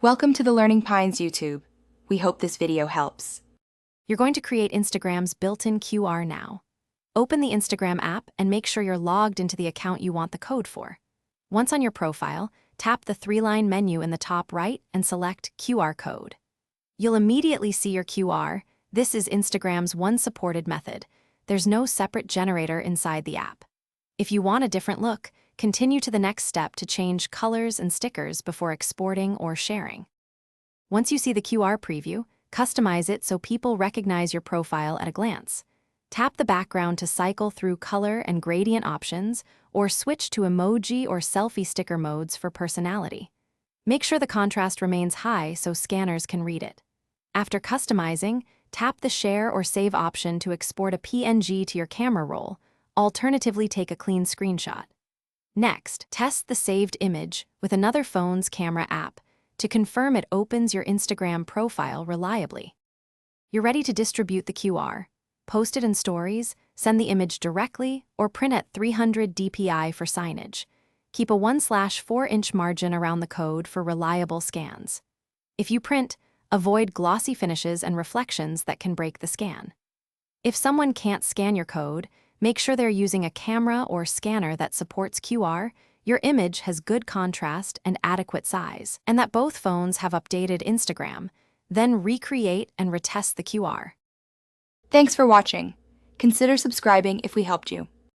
Welcome to the Learning Pines YouTube. We hope this video helps. You're going to create Instagram's built-in QR now. Open the Instagram app and make sure you're logged into the account you want the code for. Once on your profile, tap the three-line menu in the top right and select QR code. You'll immediately see your QR. This is Instagram's one supported method. There's no separate generator inside the app. If you want a different look, continue to the next step to change colors and stickers before exporting or sharing. Once you see the QR preview, customize it so people recognize your profile at a glance. Tap the background to cycle through color and gradient options, or switch to emoji or selfie sticker modes for personality. Make sure the contrast remains high so scanners can read it. After customizing, tap the Share or Save option to export a PNG to your camera roll. Alternatively, take a clean screenshot. Next, test the saved image with another phone's camera app to confirm it opens your Instagram profile reliably. You're ready to distribute the QR. Post it in stories, send the image directly, or print at 300 dpi for signage. Keep a 1/4-inch margin around the code for reliable scans. If you print, avoid glossy finishes and reflections that can break the scan. If someone can't scan your code, make sure they're using a camera or scanner that supports QR, your image has good contrast and adequate size, and that both phones have updated Instagram. Then recreate and retest the QR. Thanks for watching. Consider subscribing if we helped you.